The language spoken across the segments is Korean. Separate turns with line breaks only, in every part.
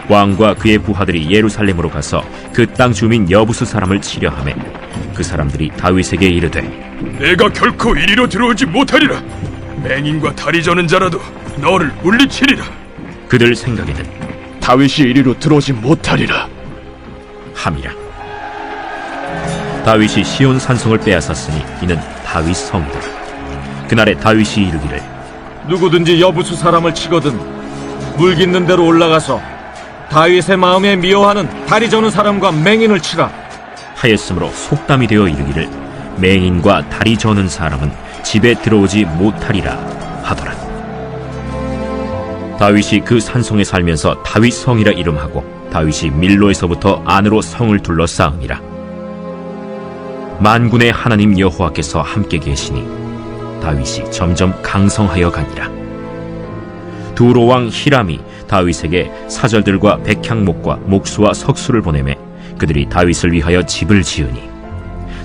왕과 그의 부하들이 예루살렘으로 가서 그 땅 주민 여부수 사람을 치려 하매 그 사람들이 다윗에게 이르되
내가 결코 이리로 들어오지 못하리라. 맹인과 다리 저는 자라도 너를 물리치리라.
그들 생각에는
다윗이 이리로 들어오지 못하리라
함이라. 다윗이 시온 산성을 빼앗았으니 이는 다윗 성이다. 그날에 다윗이 이르기를
누구든지 여부수 사람을 치거든 물깃는 대로 올라가서 다윗의 마음에 미워하는 다리 저는 사람과 맹인을 치라.
하였으므로 속담이 되어 이르기를 맹인과 다리 저는 사람은 집에 들어오지 못하리라 하더라. 다윗이 그 산성에 살면서 다윗 성이라 이름하고 다윗이 밀로에서부터 안으로 성을 둘러싸음이라. 만군의 하나님 여호와께서 함께 계시니 다윗이 점점 강성하여 가니라. 두로 왕 히람이 다윗에게 사절들과 백향목과 목수와 석수를 보내매 그들이 다윗을 위하여 집을 지으니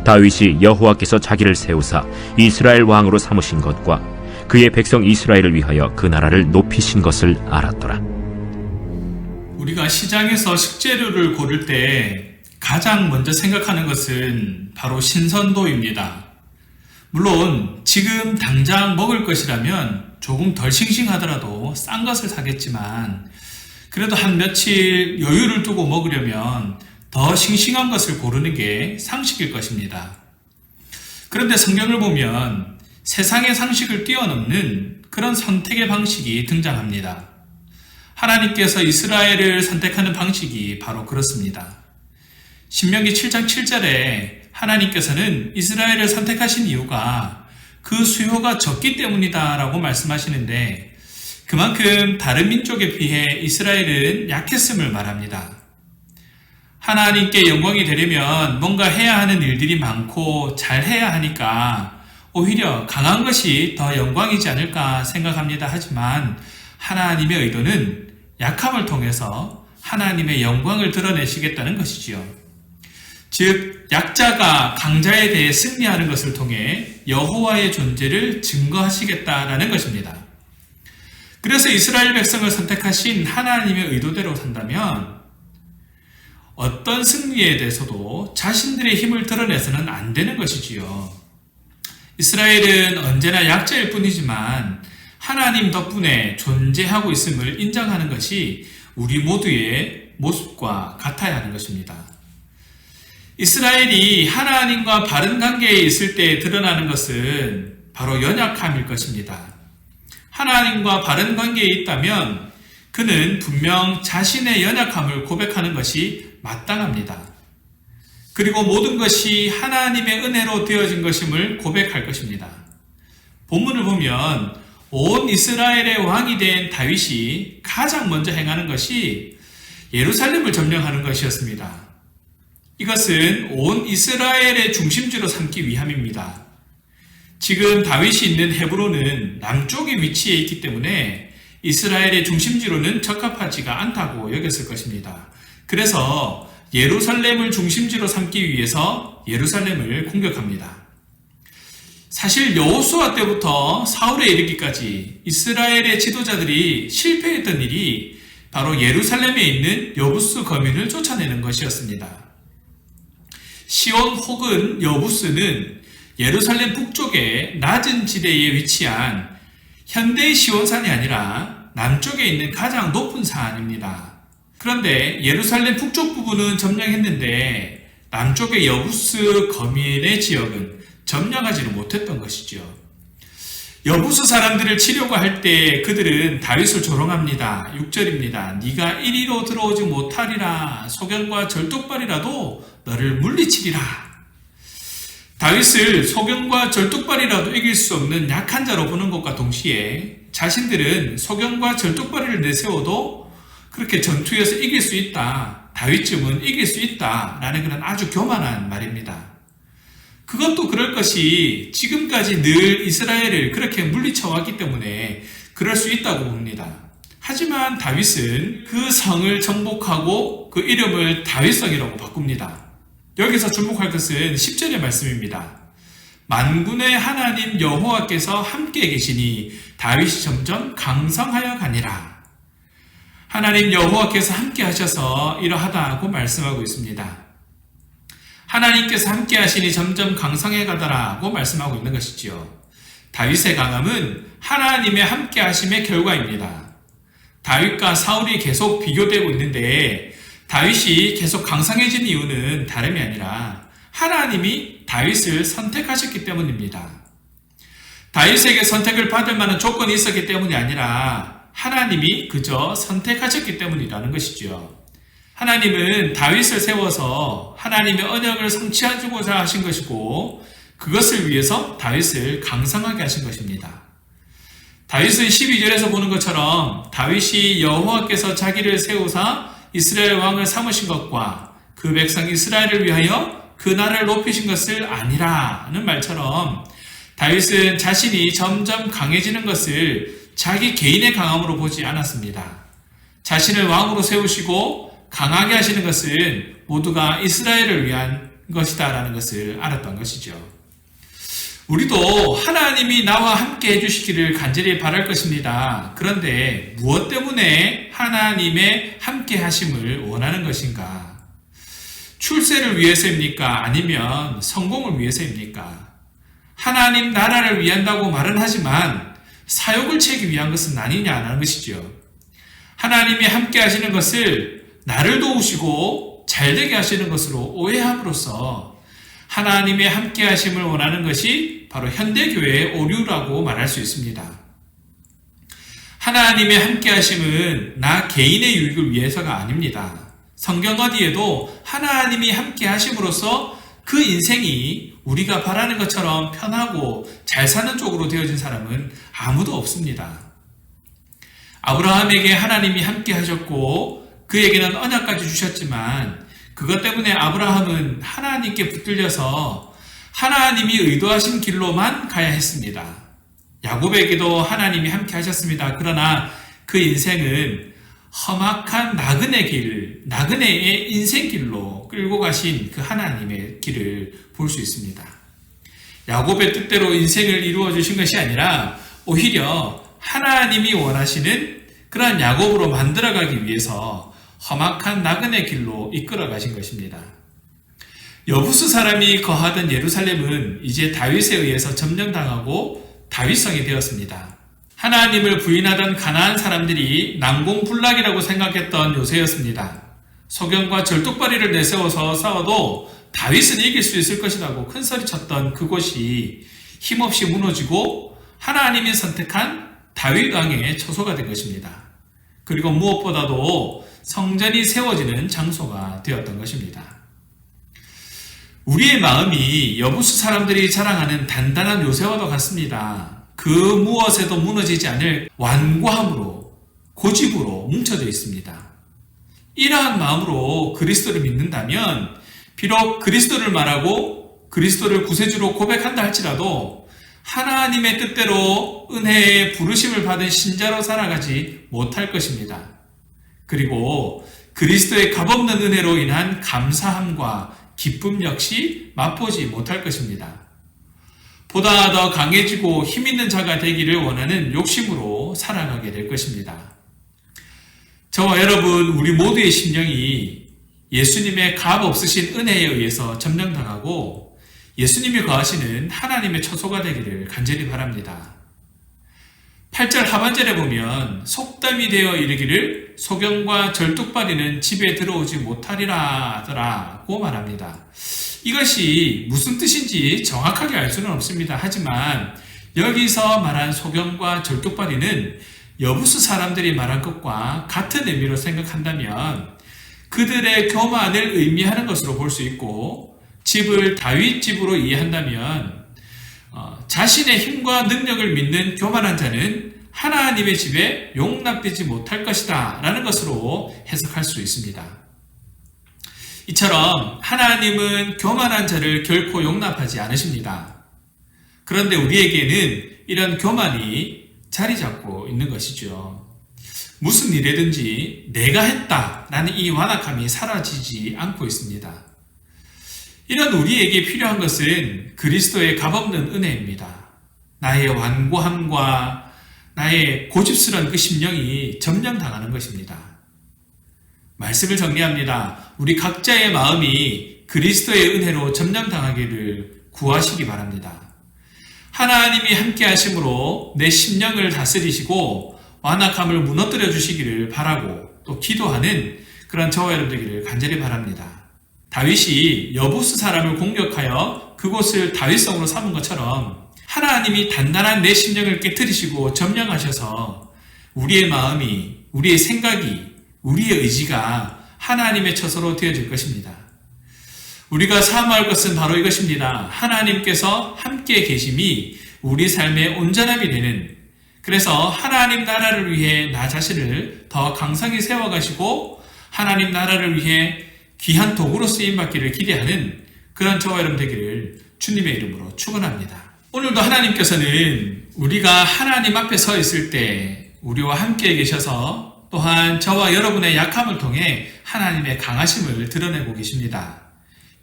다윗이 여호와께서 자기를 세우사 이스라엘 왕으로 삼으신 것과 그의 백성 이스라엘을 위하여 그 나라를 높이신 것을 알았더라.
우리가 시장에서 식재료를 고를 때 가장 먼저 생각하는 것은 바로 신선도입니다. 물론 지금 당장 먹을 것이라면 조금 덜 싱싱하더라도 싼 것을 사겠지만 그래도 한 며칠 여유를 두고 먹으려면 더 싱싱한 것을 고르는 게 상식일 것입니다. 그런데 성경을 보면 세상의 상식을 뛰어넘는 그런 선택의 방식이 등장합니다. 하나님께서 이스라엘을 선택하는 방식이 바로 그렇습니다. 신명기 7장 7절에 하나님께서는 이스라엘을 선택하신 이유가 그 수요가 적기 때문이다 라고 말씀하시는데 그만큼 다른 민족에 비해 이스라엘은 약했음을 말합니다. 하나님께 영광이 되려면 뭔가 해야 하는 일들이 많고 잘해야 하니까 오히려 강한 것이 더 영광이지 않을까 생각합니다. 하지만 하나님의 의도는 약함을 통해서 하나님의 영광을 드러내시겠다는 것이지요. 즉 약자가 강자에 대해 승리하는 것을 통해 여호와의 존재를 증거하시겠다라는 것입니다. 그래서 이스라엘 백성을 선택하신 하나님의 의도대로 산다면 어떤 승리에 대해서도 자신들의 힘을 드러내서는 안 되는 것이지요. 이스라엘은 언제나 약자일 뿐이지만 하나님 덕분에 존재하고 있음을 인정하는 것이 우리 모두의 모습과 같아야 하는 것입니다. 이스라엘이 하나님과 바른 관계에 있을 때 드러나는 것은 바로 연약함일 것입니다. 하나님과 바른 관계에 있다면 그는 분명 자신의 연약함을 고백하는 것이 마땅합니다. 그리고 모든 것이 하나님의 은혜로 되어진 것임을 고백할 것입니다. 본문을 보면 온 이스라엘의 왕이 된 다윗이 가장 먼저 행하는 것이 예루살렘을 점령하는 것이었습니다. 이것은 온 이스라엘의 중심지로 삼기 위함입니다. 지금 다윗이 있는 헤브론은 남쪽에 위치해 있기 때문에 이스라엘의 중심지로는 적합하지가 않다고 여겼을 것입니다. 그래서 예루살렘을 중심지로 삼기 위해서 예루살렘을 공격합니다. 사실 여호수아 때부터 사울에 이르기까지 이스라엘의 지도자들이 실패했던 일이 바로 예루살렘에 있는 여부스 거민을 쫓아내는 것이었습니다. 시온 혹은 여부스는 예루살렘 북쪽의 낮은 지대에 위치한 현대의 시온산이 아니라 남쪽에 있는 가장 높은 산입니다. 그런데 예루살렘 북쪽 부분은 점령했는데 남쪽의 여부스 거민의 지역은 점령하지를 못했던 것이죠. 여부스 사람들을 치려고 할 때 그들은 다윗을 조롱합니다. 6절입니다. 네가 이리로 들어오지 못하리라. 소경과 절뚝발이라도 너를 물리치리라. 다윗을 소경과 절뚝발이라도 이길 수 없는 약한 자로 보는 것과 동시에 자신들은 소경과 절뚝발이를 내세워도 그렇게 전투에서 이길 수 있다. 다윗쯤은 이길 수 있다. 라는 그런 아주 교만한 말입니다. 그것도 그럴 것이 지금까지 늘 이스라엘을 그렇게 물리쳐왔기 때문에 그럴 수 있다고 봅니다. 하지만 다윗은 그 성을 정복하고 그 이름을 다윗성이라고 바꿉니다. 여기서 주목할 것은 10절의 말씀입니다. 만군의 하나님 여호와께서 함께 계시니 다윗이 점점 강성하여 가니라. 하나님 여호와께서 함께 하셔서 이러하다고 말씀하고 있습니다. 하나님께서 함께 하시니 점점 강성해 가더라고 말씀하고 있는 것이지요. 다윗의 강함은 하나님의 함께 하심의 결과입니다. 다윗과 사울이 계속 비교되고 있는데 다윗이 계속 강성해진 이유는 다름이 아니라 하나님이 다윗을 선택하셨기 때문입니다. 다윗에게 선택을 받을 만한 조건이 있었기 때문이 아니라 하나님이 그저 선택하셨기 때문이라는 것이죠. 하나님은 다윗을 세워서 하나님의 언약을 성취하고자 하신 것이고 그것을 위해서 다윗을 강성하게 하신 것입니다. 다윗은 12절에서 보는 것처럼 다윗이 여호와께서 자기를 세우사 이스라엘 왕을 삼으신 것과 그 백성 이스라엘을 위하여 그 나라를 높이신 것을 아니라는 말처럼 다윗은 자신이 점점 강해지는 것을 자기 개인의 강함으로 보지 않았습니다. 자신을 왕으로 세우시고 강하게 하시는 것은 모두가 이스라엘을 위한 것이다라는 것을 알았던 것이죠. 우리도 하나님이 나와 함께 해주시기를 간절히 바랄 것입니다. 그런데 무엇 때문에 하나님의 함께 하심을 원하는 것인가? 출세를 위해서입니까? 아니면 성공을 위해서입니까? 하나님 나라를 위한다고 말은 하지만 사욕을 채기 위한 것은 아니냐는 것이죠. 하나님이 함께 하시는 것을 나를 도우시고 잘되게 하시는 것으로 오해함으로써 하나님의 함께 하심을 원하는 것이 바로 현대교회의 오류라고 말할 수 있습니다. 하나님의 함께 하심은 나 개인의 유익을 위해서가 아닙니다. 성경 어디에도 하나님이 함께 하심으로써 그 인생이 우리가 바라는 것처럼 편하고 잘 사는 쪽으로 되어진 사람은 아무도 없습니다. 아브라함에게 하나님이 함께 하셨고 그에게는 언약까지 주셨지만 그것 때문에 아브라함은 하나님께 붙들려서 하나님이 의도하신 길로만 가야 했습니다. 야곱에게도 하나님이 함께 하셨습니다. 그러나 그 인생은 험악한 나그네 길, 나그네의 인생길로 끌고 가신 그 하나님의 길을 볼 수 있습니다. 야곱의 뜻대로 인생을 이루어 주신 것이 아니라 오히려 하나님이 원하시는 그러한 야곱으로 만들어가기 위해서 험악한 나그네 길로 이끌어 가신 것입니다. 여부수 사람이 거하던 예루살렘은 이제 다윗에 의해서 점령당하고 다윗성이 되었습니다. 하나님을 부인하던 가나안 사람들이 난공불락이라고 생각했던 요새였습니다. 소경과 절뚝발이를 내세워서 싸워도 다윗은 이길 수 있을 것이라고 큰소리쳤던 그곳이 힘없이 무너지고 하나님이 선택한 다윗 왕의 처소가 된 것입니다. 그리고 무엇보다도 성전이 세워지는 장소가 되었던 것입니다. 우리의 마음이 여부수 사람들이 자랑하는 단단한 요새와도 같습니다. 그 무엇에도 무너지지 않을 완고함으로, 고집으로 뭉쳐져 있습니다. 이러한 마음으로 그리스도를 믿는다면 비록 그리스도를 말하고 그리스도를 구세주로 고백한다 할지라도 하나님의 뜻대로 은혜의 부르심을 받은 신자로 살아가지 못할 것입니다. 그리고 그리스도의 값없는 은혜로 인한 감사함과 기쁨 역시 맛보지 못할 것입니다. 보다 더 강해지고 힘있는 자가 되기를 원하는 욕심으로 살아가게 될 것입니다. 저와 여러분, 우리 모두의 심령이 예수님의 값 없으신 은혜에 의해서 점령당하고 예수님이 거하시는 하나님의 처소가 되기를 간절히 바랍니다. 8절 하반절에 보면 속담이 되어 이르기를 소경과 절뚝발이는 집에 들어오지 못하리라 하더라고 말합니다. 이것이 무슨 뜻인지 정확하게 알 수는 없습니다. 하지만 여기서 말한 소경과 절뚝발이는 여부수 사람들이 말한 것과 같은 의미로 생각한다면 그들의 교만을 의미하는 것으로 볼 수 있고 집을 다윗 집으로 이해한다면 자신의 힘과 능력을 믿는 교만한 자는 하나님의 집에 용납되지 못할 것이다 라는 것으로 해석할 수 있습니다. 이처럼 하나님은 교만한 자를 결코 용납하지 않으십니다. 그런데 우리에게는 이런 교만이 자리 잡고 있는 것이죠. 무슨 일이든지 내가 했다라는 이 완악함이 사라지지 않고 있습니다. 이런 우리에게 필요한 것은 그리스도의 값없는 은혜입니다. 나의 완고함과 나의 고집스러운 그 심령이 점령당하는 것입니다. 말씀을 정리합니다. 우리 각자의 마음이 그리스도의 은혜로 점령당하기를 구하시기 바랍니다. 하나님이 함께 하심으로 내 심령을 다스리시고 완악함을 무너뜨려 주시기를 바라고 또 기도하는 그런 저와 여러분 되기를 간절히 바랍니다. 다윗이 여부스 사람을 공격하여 그곳을 다윗성으로 삼은 것처럼 하나님이 단단한 내 심령을 깨뜨리시고 점령하셔서 우리의 마음이, 우리의 생각이, 우리의 의지가 하나님의 처소로 되어질 것입니다. 우리가 사모할 것은 바로 이것입니다. 하나님께서 함께 계심이 우리 삶의 온전함이 되는, 그래서 하나님 나라를 위해 나 자신을 더 강성히 세워가시고 하나님 나라를 위해 귀한 도구로 쓰임받기를 기대하는 그런 저와 여러분 되기를 주님의 이름으로 축원합니다. 오늘도 하나님께서는 우리가 하나님 앞에 서 있을 때 우리와 함께 계셔서 또한 저와 여러분의 약함을 통해 하나님의 강하심을 드러내고 계십니다.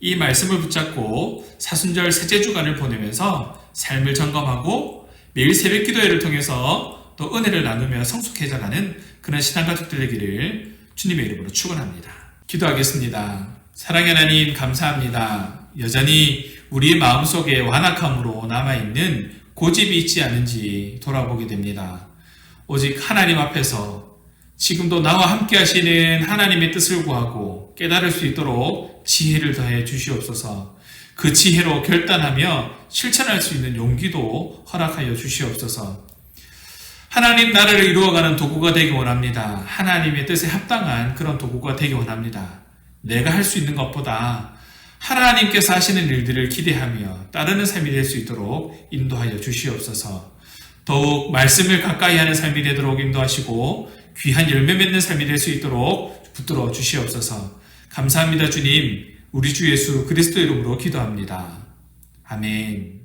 이 말씀을 붙잡고 사순절 셋째 주간을 보내면서 삶을 점검하고 매일 새벽 기도회를 통해서 또 은혜를 나누며 성숙해져가는 그런 신앙 가족들 되기를 주님의 이름으로 축원합니다. 기도하겠습니다. 사랑의 하나님 감사합니다. 여전히 우리의 마음속에 완악함으로 남아있는 고집이 있지 않은지 돌아보게 됩니다. 오직 하나님 앞에서 지금도 나와 함께 하시는 하나님의 뜻을 구하고 깨달을 수 있도록 지혜를 더해 주시옵소서. 그 지혜로 결단하며 실천할 수 있는 용기도 허락하여 주시옵소서. 하나님 나라를 이루어가는 도구가 되기 원합니다. 하나님의 뜻에 합당한 그런 도구가 되기 원합니다. 내가 할 수 있는 것보다 하나님께서 하시는 일들을 기대하며 따르는 삶이 될 수 있도록 인도하여 주시옵소서. 더욱 말씀을 가까이 하는 삶이 되도록 인도하시고 귀한 열매 맺는 삶이 될 수 있도록 붙들어 주시옵소서. 감사합니다 주님. 우리 주 예수 그리스도 이름으로 기도합니다. 아멘.